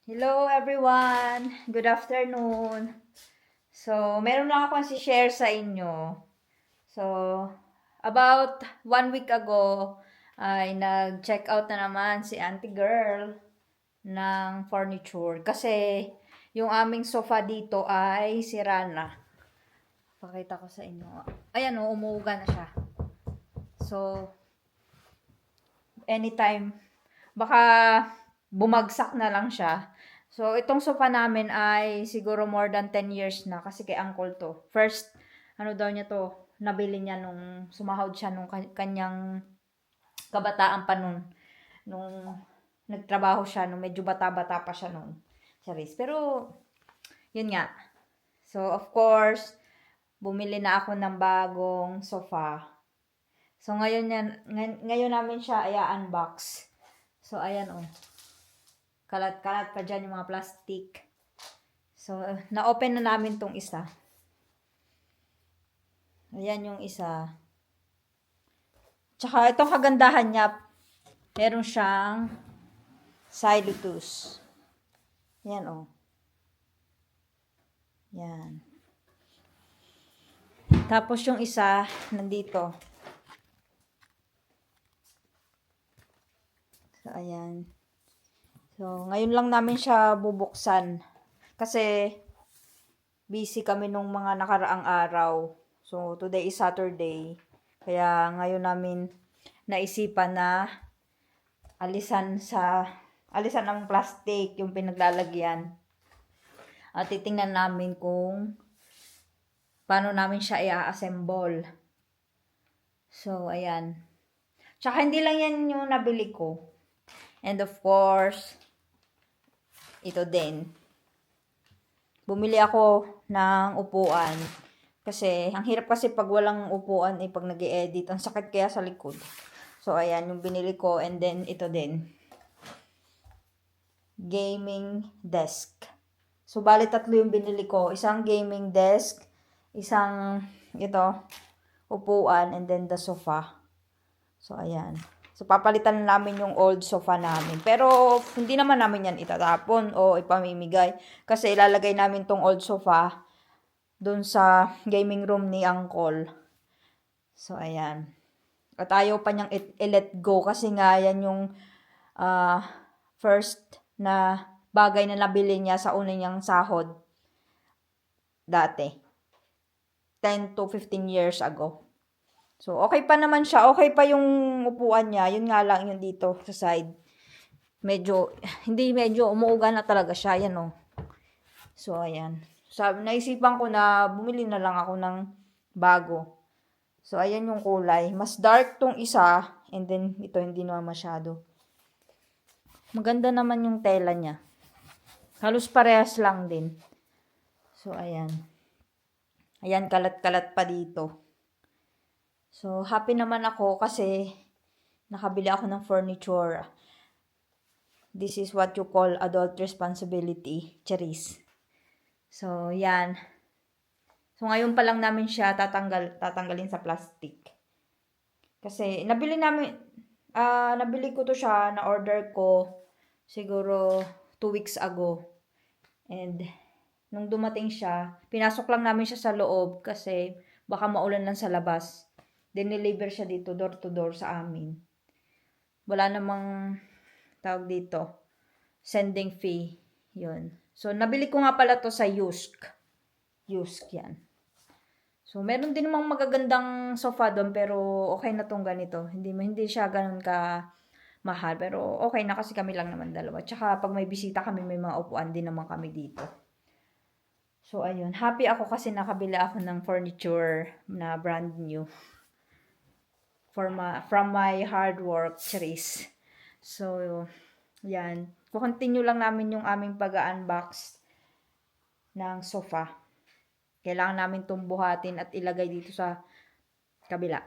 Hello everyone! Good afternoon! So, meron lang akong si-share sa inyo. So, about 1 week ago, ay nag-check out na naman si Auntie Girl ng furniture. Kasi, yung aming sofa dito ay sira na. Pakita ko sa inyo. Ayan o, umuuga na siya. So, anytime, baka bumagsak na lang siya. So, itong sofa namin ay siguro more than 10 years na kasi kay uncle to. First, ano daw niya to, nabili niya nung sumahod siya nung kanyang kabataan pa nun. Nung nagtrabaho siya, nung medyo bata-bata pa siya nun. Charis. Pero, yun nga. So, of course, bumili na ako ng bagong sofa. So, ngayon namin siya i-unbox. So, ayan oh. Kalat-kalat pa dyan yung mga plastic. So, na-open na namin tong isa. Ayan yung isa. Tsaka, itong kagandahan niya, meron siyang side lettuce. Yan oh. Yan. Tapos yung isa, nandito. So, ayan. So, ngayon lang namin siya bubuksan. Kasi, busy kami nung mga nakaraang araw. So, today is Saturday. Kaya, ngayon namin naisipan na alisan ng plastic yung pinaglalagyan. At titingnan namin kung paano namin siya i-assemble. So, ayan. Tsaka, hindi lang yan yung nabili ko. And of course, ito din. Bumili ako ng upuan. Kasi, ang hirap kasi pag walang upuan, pag nag-i-edit, ang sakit kaya sa likod. So, ayan, yung binili ko. And then, ito din. Gaming desk. So, bali tatlo yung binili ko. Isang gaming desk, isang, upuan, and then the sofa. So, ayan. So, papalitan namin yung old sofa namin. Pero, hindi naman namin yan itatapon o ipamimigay. Kasi, ilalagay namin tong old sofa dun sa gaming room ni Uncle. So, ayan. At ayaw pa niyang i-let go kasi nga yan yung first na bagay na nabili niya sa una niyang sahod dati. 10 to 15 years ago. So, okay pa naman siya. Okay pa yung upuan niya. Yun nga lang yun dito sa side. Medyo umuuga na talaga siya. Yan o. So, ayan. Naisipan ko na bumili na lang ako ng bago. So, ayan yung kulay. Mas dark tong isa. And then, ito hindi naman masyado. Maganda naman yung tela niya. Halos parehas lang din. So, ayan. Ayan, kalat-kalat pa dito. So, happy naman ako kasi nakabili ako ng furniture. This is what you call adult responsibility. Charis. So, yan. So, ngayon pa lang namin siya tatanggalin sa plastic. Kasi, nabili ko to siya, na-order ko siguro 2 weeks ago. And, nung dumating siya, pinasok lang namin siya sa loob kasi baka maulan lang sa labas. Dineliver siya dito, door to door sa amin. Wala namang tawag dito, sending fee. Yun. So, nabili ko nga pala to sa Yusk. Yusk yan. So, meron din namang magagandang sofa doon, pero okay na tong ganito. Hindi siya ganun ka mahal, pero okay na kasi kami lang naman dalawa. Tsaka, pag may bisita kami, may mga upuan din naman kami dito. So, ayun. Happy ako kasi nakabili ako ng furniture na brand new. From my hard work, Charis. So, yan. Continue lang namin yung aming pag-unbox ng sofa. Kailangan namin itong buhatin at ilagay dito sa kabila.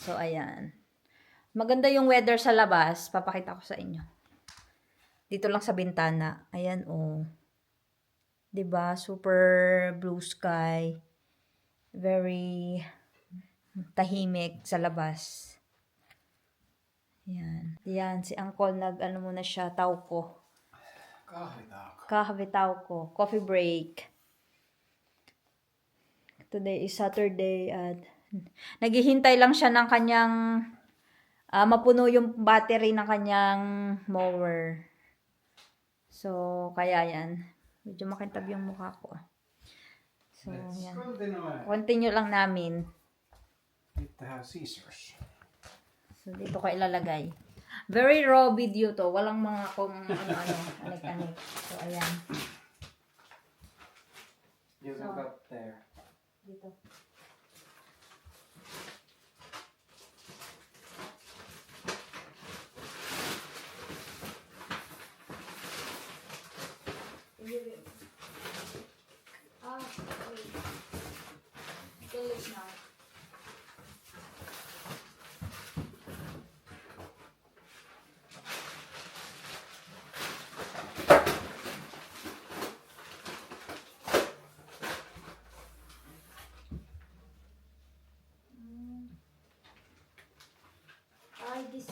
So, ayan. Maganda yung weather sa labas. Papakita ko sa inyo. Dito lang sa bintana. Ayan, oh. 'Di ba? Super blue sky. Very tahimik sa labas. Yan. Yan, si Uncle muna siya, tauko. Kahvitauko. Coffee break. Today is Saturday at naghihintay lang siya ng kanyang mapuno yung battery ng kanyang mower. So, kaya yan. Medyo makintab yung mukha ko. So, yan. Continue lang namin. Scissors. So, dito ka ilalagay. Very raw video to. Walang mga anik-anik. So, ayan. You can cut there. Dito. Wait. Still is now.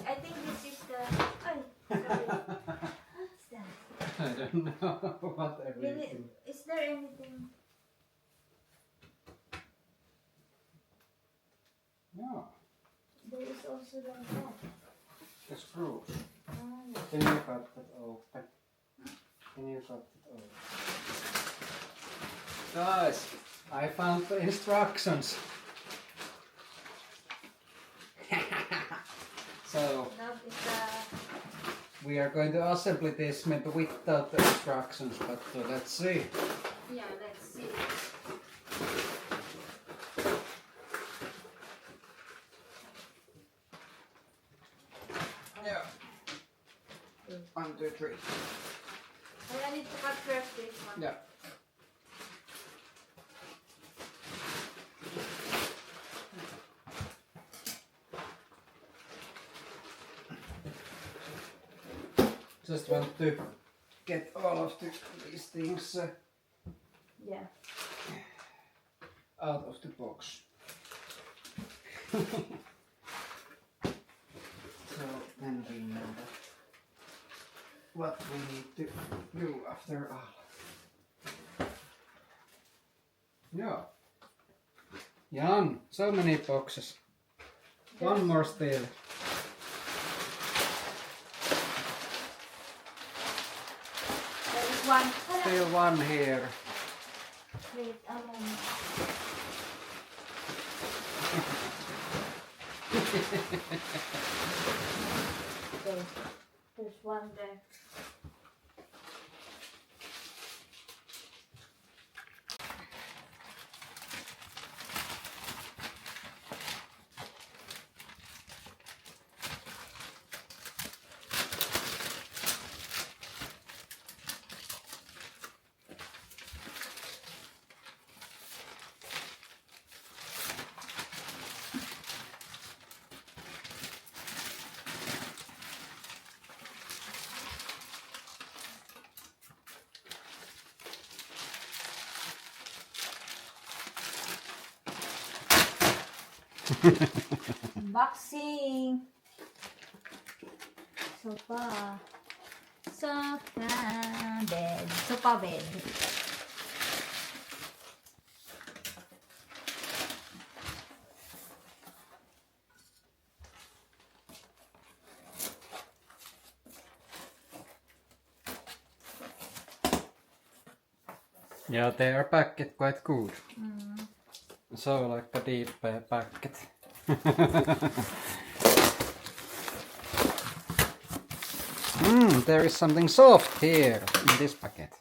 I think this is the. Ay, sorry. What's that? I don't know what everything. Is there anything? No, There is also like that. the screws. Ah, Can you cut that open? Can you cut it open? Guys, I found the instructions. So now is the. we are going to assemble this maybe without the instructions, but let's see. Yeah, let's see. Yeah. 1, 2, 3. I need to cut first this one. Yeah. Just want to get all of these things Yeah. out of the box. So then we know what we need to do after all. Yeah. Jan, so many boxes. One more still. There is one. Still one here. Wait a moment. Okay. There's one there. Unboxing. Sofa. Bed. Sofa bed. Yeah, they are packed quite good. So like a deep packet. There is something soft here in this packet.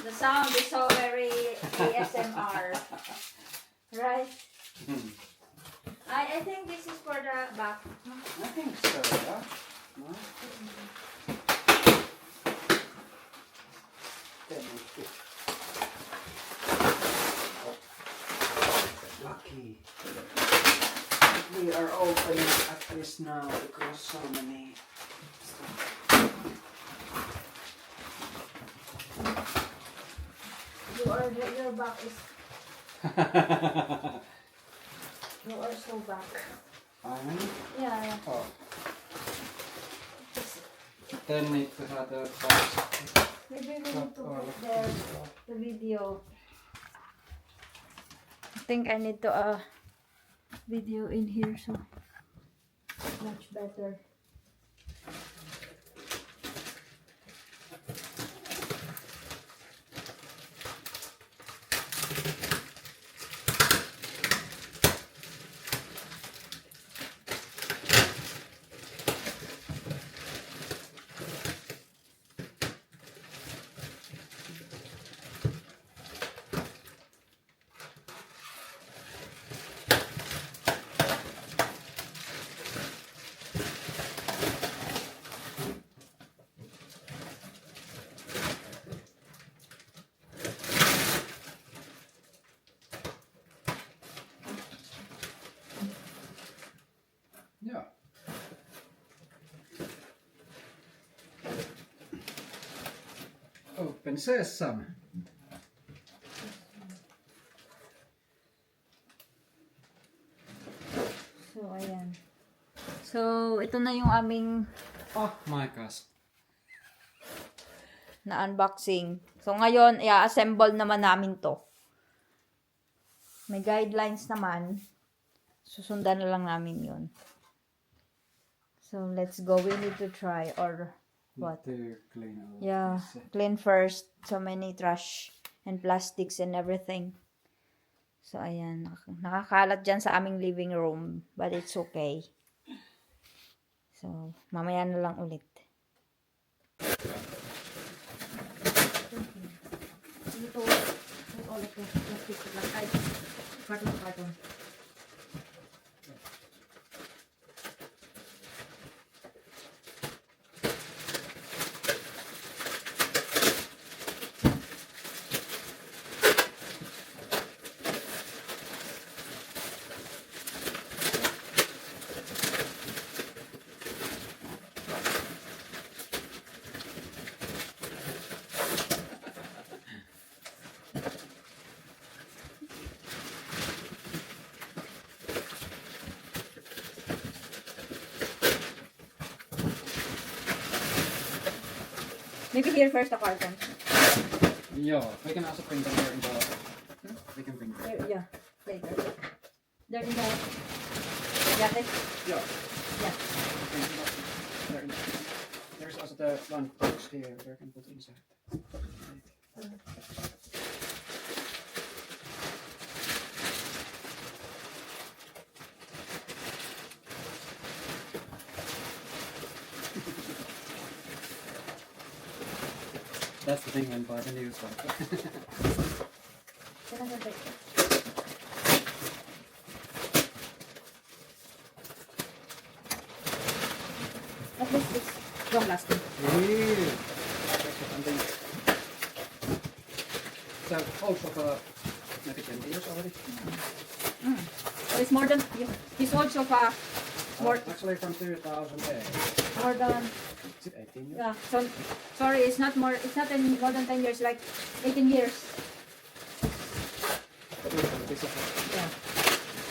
The sound is so very ASMR. Right? I think this is for the back. I think so, yeah. No? Then Okay. We are opening at least now because so many stuff. Your back is, you are so back. Fine. Yeah. Oh. Then need to have the box. Maybe we need to put there the video. I think I need to video in here so much better. Yeah. Open sesame. So ayan. So ito na yung aming Oh my gosh. na unboxing. So ngayon, i-assemble naman namin to. May guidelines naman. Susundan na lang namin yun. So let's go. We need to try or what? To clean all Yeah, this. clean first. So many trash and plastics and everything. So ayan, nakakalat dyan sa aming living room. But it's okay. So, mamaya na lang ulit. Ito, all of this plastic lang. Ay, carton. Maybe here first the carton. Yeah, we can also print them here in the. We can print them. There, yeah, later. There in the jacket. Yeah. Yeah. There in the- There's also the one box here where you can put inside. That's the thing when buying a new stuff. At least it's long lasting. Really? Something. So also for maybe 20 years already. So it's more than this old sofa. More Actually from 2008. more than Is it 18 years? yeah. So sorry, it's not more. It's not any more than 10 years. Like 18 years. This sofa. Yeah.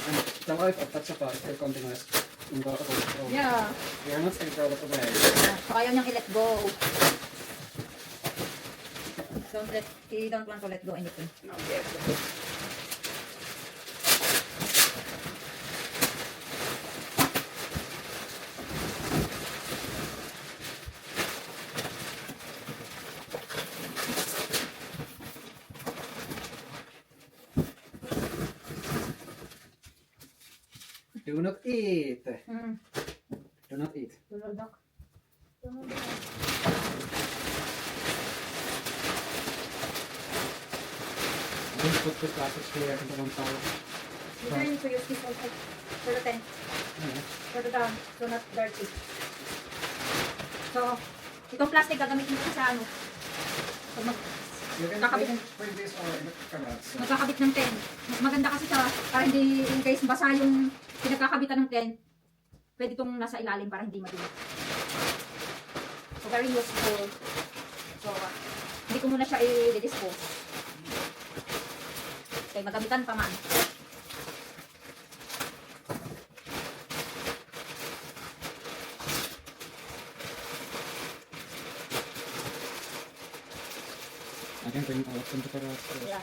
And the life of that sofa is still continuous in the old room. Yeah. We are not still throw it away. So ayaw niyang i-let go. He don't want to let go anything. No, yes. Do not eat. Do not eat. Tulog. Don't put the plastics here in the one towel. You trying to use this also for the tent, for the down, so not dirty. So, itong plastic gagamitin ko sa ano. Pag You can Kakabit print this or carats. magkakabit ng 10. Mas maganda kasi sa, para hindi, in case basa yung pinagkakabitan ng 10, pwede itong nasa ilalim para hindi madumi. So, very useful. So, hindi ko muna siya i-dispose. Okay, magabitan pa man. I can print out some carats. Yeah.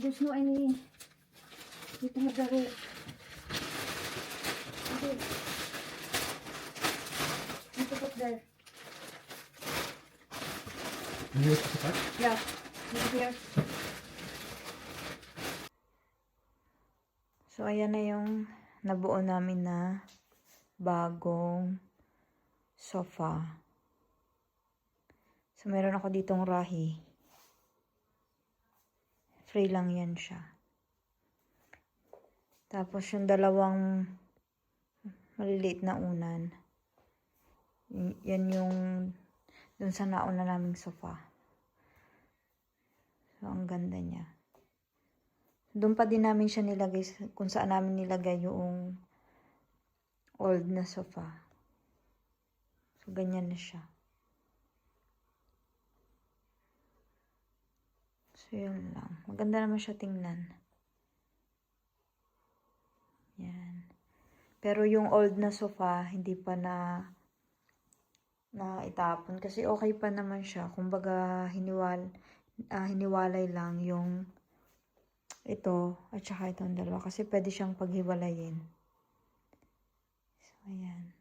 There's no any. Dito magaro. Okay. I put it there. You use the part? Yeah. Here. So, ayan na yung nabuo namin na bagong sofa. So, meron ako ditong rahi. Free lang yan siya. Tapos, yung dalawang maliliit na unan. Yan yung dun sa nauna naming sofa. So, ang ganda niya. Doon pa din namin siya nilagay kung saan namin nilagay yung old na sofa. So, ganyan na siya. So, yun lang. Maganda naman siya tingnan. Yan. Pero yung old na sofa, hindi pa na itapon. Kasi okay pa naman siya. Kumbaga, hiniwalay lang yung ito at saka itong dalawa. Kasi pwede siyang paghiwalayin. So, ayan.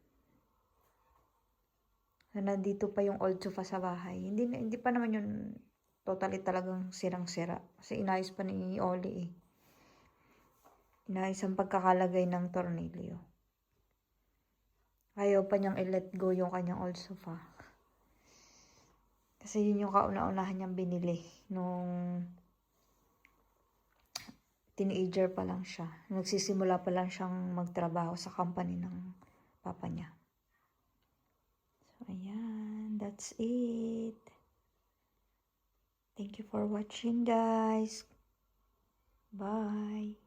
So, nandito pa yung old sofa sa bahay. Hindi pa naman yun totally talagang sirang-sira. Kasi inayos pa ni Oli eh. Inayos ang pagkakalagay ng tornilyo. Ayaw pa niyang i-let go yung kanyang old sofa. Kasi yun yung kauna-unahan niyang binili nung teenager pa lang siya. Nagsisimula pa lang siyang magtrabaho sa company ng papa niya. So, ayan. That's it. Thank you for watching, guys. Bye.